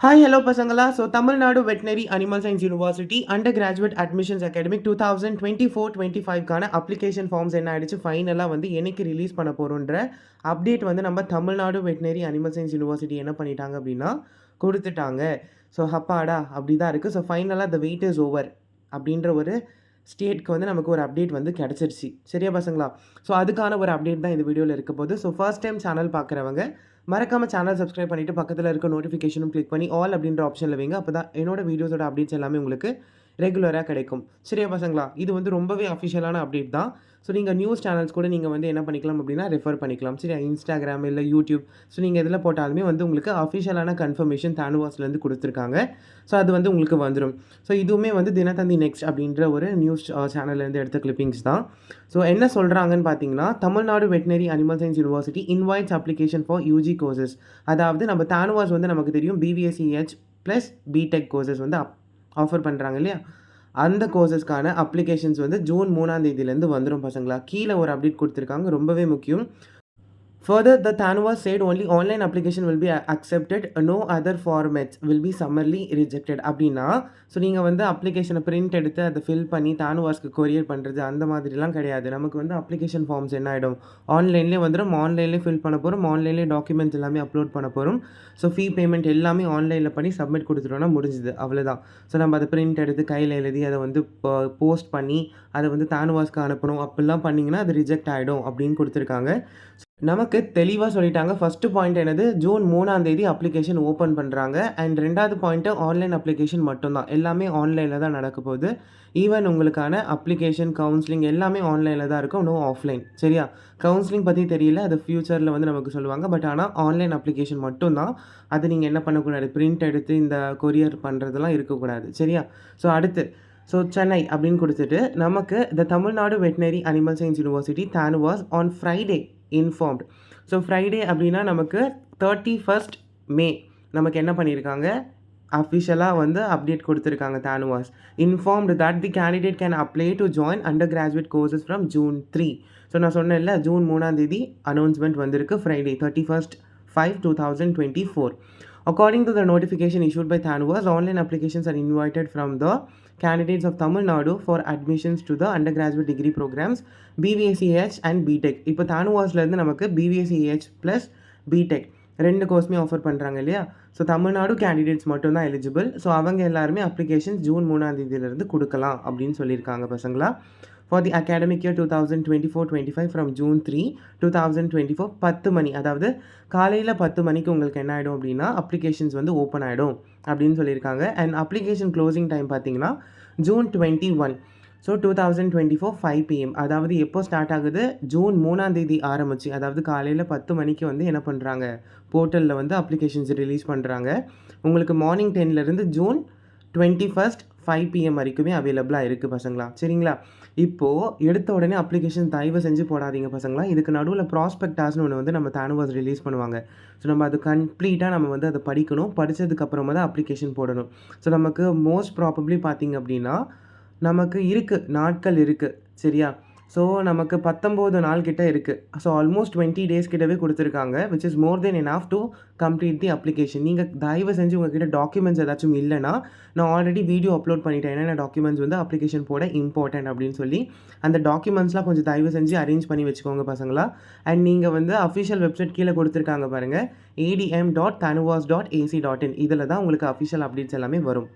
Hi hello பசங்களா. So Tamil Nadu veterinary animal science university under graduate admissions academic 2024-25க்கான application forms என்ன ஆயிடுச்சு, ஃபைனலாக வந்து என்னைக்கு ரிலீஸ் பண்ண போகிறோன்ற அப்டேட் வந்து நம்ம Tamil Nadu veterinary animal science university என்ன பண்ணிட்டாங்க அப்படின்னா கொடுத்துட்டாங்க. ஸோ அப்பாடா அப்படி தான் இருக்குது. ஸோ ஃபைனலாக த வெயிட் இஸ் ஓவர் அப்படின்ற ஒரு ஸ்டேட்க்கு வந்து நமக்கு ஒரு அப்டேட் வந்து கிடச்சிருச்சு. சரியா பசங்களா? ஸோ அதுக்கான ஒரு அப்டேட் தான் இந்த வீடியோவில் இருக்க போது. ஸோ ஃபர்ஸ்ட் டைம் சேனல் பார்க்குறவங்க மறக்காமல் சேனல் சப்ஸ்கிரைப் பண்ணிவிட்டு பக்கத்தில் இருக்க நோட்டிஃபிகேஷனும் கிளிக் பண்ணி ஆல் அப்படின்ற ஆப்ஷனில் வைங்க. அப்போ தான் என்னோட வீடியோஸோட அப்டேட்ஸ் எல்லாமே உங்களுக்கு ரெகுலராக கிடைக்கும். சரியா பசங்களா? இது வந்து ரொம்பவே அஃபிஷியலான அப்டேட் தான். ஸோ நீங்கள் நியூஸ் சேனல்ஸ் கூட நீங்கள் வந்து என்ன பண்ணிக்கலாம் அப்படின்னா ரெஃபர் பண்ணிக்கலாம். சரியா? இன்ஸ்டாகிராம் இல்லை யூடியூப், ஸோ நீங்கள் எதில் போட்டாலுமே வந்து உங்களுக்கு அஃபிஷியலான கன்ஃபர்மேஷன் தானுவாஸ்லேருந்து கொடுத்துருக்காங்க. ஸோ அது வந்து உங்களுக்கு வந்துடும். ஸோ இதுவுமே வந்து தினத்தந்தி நெக்ஸ்ட் அப்படின்ற ஒரு நியூஸ் சேனல்லேருந்து எடுத்த கிளிப்பிங்ஸ் தான். ஸோ என்ன சொல்கிறாங்கன்னு பார்த்தீங்கன்னா, Tamil Nadu veterinary animal science university invites application for UG courses. அதாவது நம்ம தானுவாஸ் வந்து நமக்கு தெரியும் பிபிஎஸ்சிஹெச் ப்ளஸ் பிடெக் கோர்சஸ் வந்து ஆஃபர் பண்ணுறாங்க இல்லையா? அந்த கோர்சஸ்க்கான அப்ளிகேஷன்ஸ் வந்து ஜூன் 3ஆம் தேதியிலேருந்து வந்துடும் பசங்களா. கீழே ஒரு அப்டேட் கொடுத்துருக்காங்க, ரொம்பவே முக்கியம். Further, the Thanwa said only online application will be accepted. No other formats will be summarily rejected. அப்படின்னா ஸோ நீங்கள் வந்து அப்ளிகேஷனை பிரிண்ட் எடுத்து அதை ஃபில் பண்ணி தானுவாஸ்க்கு கொரியர் பண்ணுறது அந்த மாதிரிலாம் கிடையாது. நமக்கு வந்து அப்ளிகேஷன் ஃபார்ம்ஸ் என்ன ஆகிடும், ஆன்லைன்லேயே வந்துடும். ஆன்லைன்லேயே ஃபில் பண்ண போகிறோம், ஆன்லைன்லேயே டாக்குமெண்ட்ஸ் எல்லாமே அப்லோட் பண்ண போகிறோம். ஸோ ஃபீ பேமெண்ட் எல்லாமே ஆன்லைனில் பண்ணி சப்மிட் கொடுத்துட்டோன்னா முடிஞ்சுது, அவ்வளோதான். ஸோ நம்ம அதை பிரிண்ட் எடுத்து கையில் எழுதி அதை வந்து போஸ்ட் பண்ணி அதை வந்து தானுவாஸ்க்கு அனுப்பணும் அப்படிலாம் பண்ணிங்கன்னா அது ரிஜெக்ட் ஆகிடும் அப்படின்னு கொடுத்துருக்காங்க. நமக்கு தெளிவாக சொல்லிட்டாங்க. ஃபஸ்ட்டு பாயிண்ட் என்னது, ஜூன் 3ஆம் தேதி அப்ளிகேஷன் ஓப்பன் பண்ணுறாங்க. அண்ட் 2வது பாயிண்ட்டு ஆன்லைன் அப்ளிகேஷன் மட்டும்தான். எல்லாமே ஆன்லைனில் தான் நடக்க போகுது. ஈவன் உங்களுக்கான அப்ளிகேஷன், கவுன்சிலிங் எல்லாமே ஆன்லைனில் தான் இருக்கும், நோ ஆஃப்லைன். சரியா? கவுன்சிலிங் பற்றி தெரியல, அது ஃப்யூச்சரில் வந்து நமக்கு சொல்லுவாங்க. பட் ஆனால் ஆன்லைன் அப்ளிகேஷன் மட்டும்தான். அது நீங்கள் என்ன பண்ணக்கூடாது, பிரிண்ட் எடுத்து இந்த கொரியர் பண்ணுறதெல்லாம் இருக்கக்கூடாது. சரியா? ஸோ அடுத்து சென்னை அப்படின்னு கொடுத்துட்டு நமக்கு the Tamil Nadu veterinary animal science university TANUVAS on Friday informed. So Friday அப்படின்னா நமக்கு 31st மே நமக்கு என்ன பண்ணியிருக்காங்க, அஃபிஷியலாக வந்து அப்டேட் கொடுத்துருக்காங்க TANUVAS. Informed that the candidate can apply to join under graduate courses from June 3. So நான் சொன்னேன்ல, ஜூன் 3ஆம் தேதி அனௌன்ஸ்மெண்ட் வந்திருக்கு. Friday 31/5/2024. According to the notification issued by Thanuvas, online applications are invited from the candidates of Tamil Nadu for admissions to the undergraduate degree programs BVSCH and BTech. இப்போ தானுவாஸ்லேருந்து நமக்கு BVSCH plus BTech ரெண்டு கோர்ஸுமே offer பண்ணுறாங்க இல்லையா? So Tamil Nadu candidates மட்டும்தான் eligible. So அவங்க எல்லாருமே applications June 3ஆம் தேதியிலேருந்து கொடுக்கலாம் அப்படின்னு சொல்லியிருக்காங்க பசங்களா. For the academic year 2024-25 from June 3, 2024 10 மணி, அதாவது காலையில் 10 மணிக்கு உங்களுக்கு என்ன ஆகிடும் அப்படின்னா அப்ளிகேஷன்ஸ் வந்து ஓப்பன் ஆகிடும் அப்படின்னு சொல்லியிருக்காங்க. அண்ட் அப்ளிகேஷன் க்ளோசிங் டைம் பார்த்தீங்கன்னா ஜூன் 21. So 2024 5 PM. அதாவது எப்போ ஸ்டார்ட் ஆகுது, ஜூன் 3ஆம் தேதி ஆரம்பிச்சு, அதாவது காலையில் 10 மணிக்கு வந்து என்ன பண்ணுறாங்க, போர்ட்டலில் வந்து அப்ளிகேஷன்ஸ் ரிலீஸ் பண்ணுறாங்க. உங்களுக்கு மார்னிங் 10லேருந்து ஜூன் 21 5 PM வரைக்குமே அவைலபிளாக இருக்குது பசங்களா. சரிங்களா? இப்போது எடுத்த உடனே அப்ளிகேஷன் தயவு செஞ்சு போடாதீங்க பசங்களா. இதுக்கு நடுவில் ப்ராஸ்பெக்டாஸ்னு ஒன்று வந்து நம்ம தானுவாஸ் ரிலீஸ் பண்ணுவாங்க. ஸோ நம்ம அது கம்ப்ளீட்டாக நம்ம வந்து அதை படிக்கணும். படித்ததுக்கப்புறமா தான் அப்ளிகேஷன் போடணும். ஸோ நமக்கு மோஸ்ட் ப்ராபப்ளி பார்த்திங்க அப்படின்னா நமக்கு இருக்குது, நாட்கள் இருக்குது. சரியா? ஸோ நமக்கு 19 நாள் கிட்ட இருக்குது. ஸோ ஆல்மோஸ்ட் 20 டேஸ் கிட்டவே கொடுத்துருக்காங்க, which is more then enough to complete the application. நீங்கள் தயவு செஞ்சு உங்கள்கிட்ட டாக்குமெண்ட்ஸ் ஏதாச்சும் இல்லைன்னா, நான் ஆல்ரெடி வீடியோ அப்லோட் பண்ணிட்டேன் என்னென்ன டாக்குமெண்ட்ஸ் வந்து அப்ளிகேஷன் போட இம்பார்ட்டன்ட் அப்படின்னு சொல்லி. அந்த டாக்குமெண்ட்ஸ்லாம் கொஞ்சம் தயவு செஞ்சு அரேஞ்ச் பண்ணி வச்சுக்கோங்க பசங்களா. அண்ட் நீங்கள் வந்து அஃபிஷியல் வெப்சைட் கீழே கொடுத்துருக்காங்க பாருங்கள், adm.thanuvas.ac.in. இதில் தான் உங்களுக்கு அஃபிஷியல் அப்டேட்ஸ் எல்லாமே வரும்.